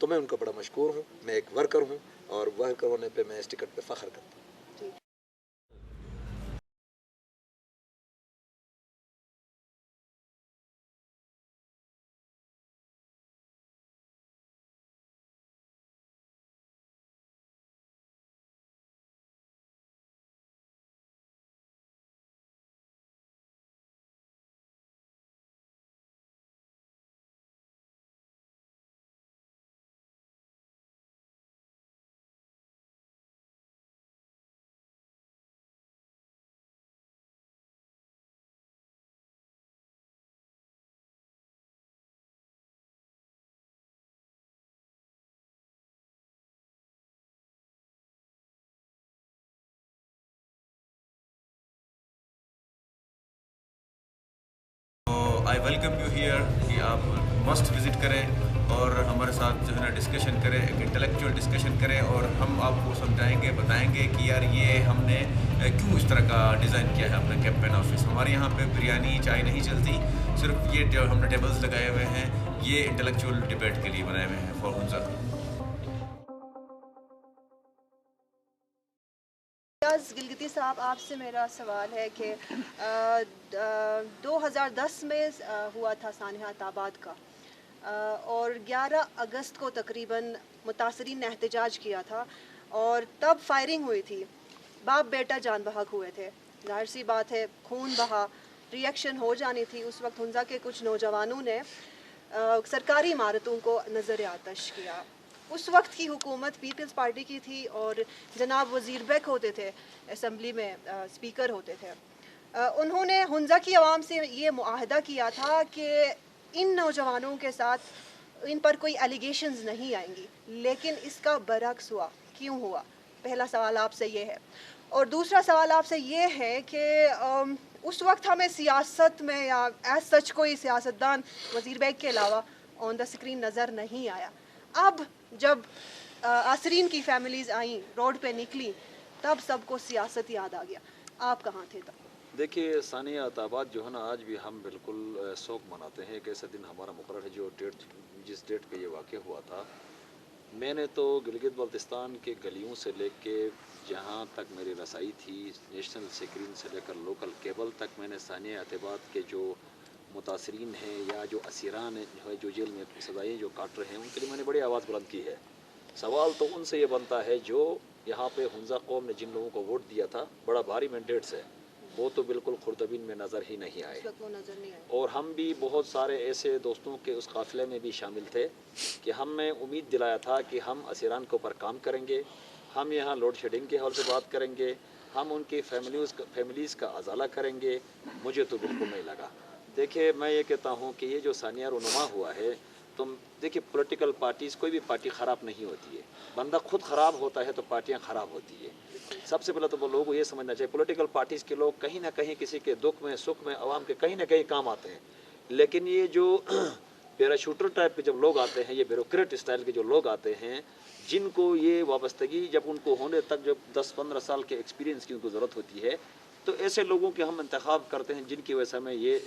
تو میں ان کا بڑا مشکور ہوں. میں ایک ورکر ہوں اور ورکر ہونے پہ میں اس ٹکٹ پہ فخر کرتا ہوں. آئی ویلکم یو ہیئر کہ آپ مسٹ وزٹ کریں اور ہمارے ساتھ جو ہے نا ڈسکشن کریں, ایک انٹلیکچوئل ڈسکشن کریں, اور ہم آپ کو سمجھائیں گے, بتائیں گے کہ یار یہ ہم نے کیوں اس طرح کا ڈیزائن کیا ہے اپنا کیمپین آفس. ہمارے یہاں پہ بریانی چائے نہیں چلتی, صرف یہ جو ہم نے ٹیبلز لگائے ہوئے ہیں یہ انٹلیکچوئل ڈبیٹ کے لیے بنائے ہوئے ہیں فار ہنزا. گلگتی صاحب, آپ سے میرا سوال ہے کہ 2010 میں ہوا تھا سانحہ آباد کا, اور 11 اگست کو تقریباً متاثرین نے احتجاج کیا تھا اور تب فائرنگ ہوئی تھی. باپ بیٹا جان بحق ہوئے تھے. ظاہر سی بات ہے خون بہا, ریئیکشن ہو جانی تھی. اس وقت ہنزا کے کچھ نوجوانوں نے سرکاری عمارتوں کو نظر آتش کیا. اس وقت کی حکومت پیپلز پارٹی کی تھی اور جناب وزیر بیک ہوتے تھے, اسمبلی میں اسپیکر ہوتے تھے. انہوں نے ہنزا کی عوام سے یہ معاہدہ کیا تھا کہ ان نوجوانوں کے ساتھ ان پر کوئی ایلیگیشنز نہیں آئیں گی, لیکن اس کا برعکس ہوا. کیوں ہوا؟ پہلا سوال آپ سے یہ ہے. اور دوسرا سوال آپ سے یہ ہے کہ اس وقت ہمیں سیاست میں یا ایز سچ کوئی سیاستدان وزیر بیگ کے علاوہ آن دا اسکرین نظر نہیں آیا. اب جب آسرین کی فیملیز آئیں, روڈ پہ نکلی, تب سب کو سیاست یاد آ گیا. آپ کہاں تھے تب؟ دیکھیے سانحہ آباد جو ہے نا, آج بھی ہم بالکل شوق مناتے ہیں. ایک ایسا دن ہمارا مقرر ہے جو جس ڈیٹ پہ یہ واقع ہوا تھا. میں نے تو گلگت بلتستان کے گلیوں سے لے کے جہاں تک میری رسائی تھی, نیشنل اسکرین سے لے کر لوکل کیبل تک, میں نے سانحہ آباد کے جو متاثرین ہیں یا جو اسیران ہیں جو جیل میں سزائیں جو کاٹ رہے ہیں, ان کے لیے میں نے بڑی آواز بلند کی ہے. سوال تو ان سے یہ بنتا ہے جو یہاں پہ ہنزا قوم نے جن لوگوں کو ووٹ دیا تھا بڑا بھاری مینڈیٹ سے, وہ تو بالکل خردبین میں نظر ہی نہیں آئے. اور ہم بھی بہت سارے ایسے دوستوں کے اس قافلے میں بھی شامل تھے کہ ہم نے امید دلایا تھا کہ ہم اسیران کے اوپر کام کریں گے, ہم یہاں لوڈ شیڈنگ کے حوالے سے بات کریں گے, ہم ان کی فیملیز کا ازالہ کریں گے. مجھے تو بالکل نہیں لگا. دیکھیے میں یہ کہتا ہوں کہ یہ جو سانحہ رونما ہوا ہے, تم دیکھیے پولیٹیکل پارٹیز, کوئی بھی پارٹی خراب نہیں ہوتی ہے. بندہ خود خراب ہوتا ہے تو پارٹیاں خراب ہوتی ہے. سب سے پہلے تو وہ لوگوں کو یہ سمجھنا چاہیے پولیٹیکل پارٹیز کے لوگ کہیں نہ کہیں کسی کے دکھ میں سکھ میں عوام کے کہیں نہ کہیں کام آتے ہیں. لیکن یہ جو پیراشوٹر ٹائپ کے جب لوگ آتے ہیں, یہ بیوروکریٹ اسٹائل کے جو لوگ آتے ہیں, جن کو یہ وابستگی جب ان کو ہونے تک جب 10-15 سال کے ایکسپیرینس کی ان کو ضرورت ہوتی ہے, تو ایسے لوگوں کے ہم انتخاب کرتے ہیں جن کی وجہ سے ہمیں یہ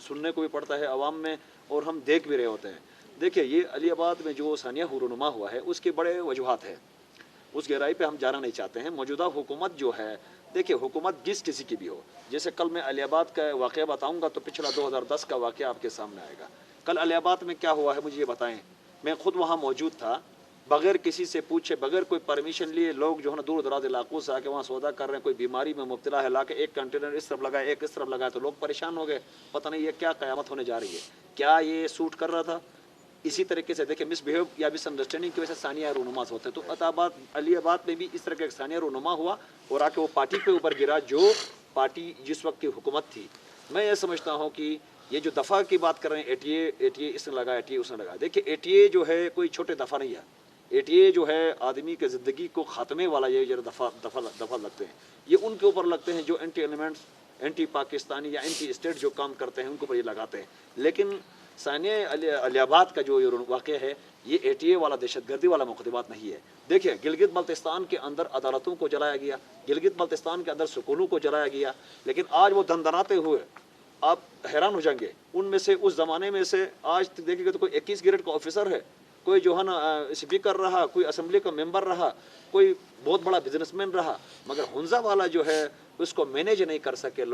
سننے کو بھی پڑتا ہے عوام میں اور ہم دیکھ بھی رہے ہوتے ہیں. دیکھیے یہ علی آباد میں جو سانحہ رونما ہوا ہے اس کے بڑے وجوہات ہیں, اس گہرائی پہ ہم جانا نہیں چاہتے ہیں. موجودہ حکومت جو ہے, دیکھیے حکومت جس کسی کی بھی ہو, جیسے کل میں علی آباد کا واقعہ بتاؤں گا تو پچھلا 2010 کا واقعہ آپ کے سامنے آئے گا. کل علی آباد میں کیا ہوا ہے مجھے یہ بتائیں. میں خود وہاں موجود تھا, بغیر کسی سے پوچھے, بغیر کوئی پرمیشن لیے لوگ جو ہے نا دور دراز علاقوں سے آ کے وہاں سودا کر رہے ہیں. کوئی بیماری میں مبتلا ہے, لا کے ایک کنٹینر اس طرف لگایا ایک اس طرف لگایا, تو لوگ پریشان ہو گئے. پتہ نہیں یہ کیا قیامت ہونے جا رہی ہے, کیا یہ سوٹ کر رہا تھا. اسی طریقے سے دیکھیں مس بہیو یا مس انڈرسٹینڈنگ کی وجہ سے سانحہ رونما ہوتے ہیں. تو علی آباد میں بھی اس طرح کا ایک سانحہ رونما ہوا اور آ کے وہ پارٹی پہ اوپر گرا جو پارٹی جس وقت کی حکومت تھی. میں یہ سمجھتا ہوں کہ یہ جو دفعہ کی بات کر رہے ہیں, ایٹ اے اس نے لگا, ایٹ اے اس نے لگا. دیکھیے ایٹ اے جو ہے کوئی چھوٹے دفعہ نہیں ہے. ایٹ اے جو ہے آدمی کے زندگی کو خاتمے والا یہ جو دفعہ لگتے ہیں, یہ ان کے اوپر لگتے ہیں جو اینٹی ایلیمنٹس, اینٹی پاکستانی یا اینٹی اسٹیٹ جو کام کرتے ہیں ان کے اوپر یہ لگاتے ہیں. لیکن سانحہ علی آباد کا جو واقعہ ہے, یہ ایٹ اے والا دہشت گردی والا مقدمات نہیں ہے. دیکھیں گلگت بلتستان کے اندر عدالتوں کو جلایا گیا, گلگت بلتستان کے اندر سکولوں کو جلایا گیا, لیکن آج وہ دندناتے ہوئے آپ حیران ہو جائیں گے. ان میں سے اس زمانے میں سے آج تک دیکھیں گے تو کوئی 21 گریڈ کا آفیسر ہے کوئی جو ہے نا اسپیکر رہا, کوئی اسمبلی کا ممبر رہا, کوئی بہت بڑا بزنس مین رہا, مگر ہنزا والا جو ہے اس کو مینیج نہیں کر سکے.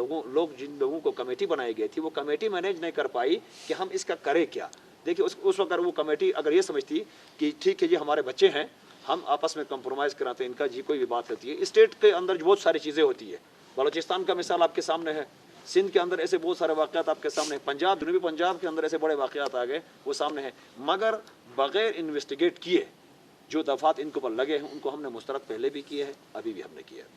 جن لوگوں کو کمیٹی بنائی گئی تھی وہ کمیٹی مینیج نہیں کر پائی کہ ہم اس کا کریں کیا. دیکھیے اس وقت وہ کمیٹی اگر یہ سمجھتی کہ ٹھیک ہے یہ ہمارے بچے ہیں, ہم آپس میں کمپرومائز کراتے ہیں, ان کا جی کوئی بھی بات ہوتی ہے. اسٹیٹ کے اندر بہت ساری چیزیں ہوتی ہے. بلوچستان کا مثال آپ کے سامنے ہے, سندھ کے اندر ایسے بہت سارے واقعات آپ کے سامنے ہیں, پنجاب, جنوبی پنجاب کے اندر ایسے بڑے واقعات آ گئے وہ سامنے ہیں, مگر بغیر انویسٹیگیٹ کیے جو دفعات ان کے اوپر لگے ہیں ان کو ہم نے مسترد پہلے بھی کیے ہیں, ابھی بھی ہم نے کیا ہے.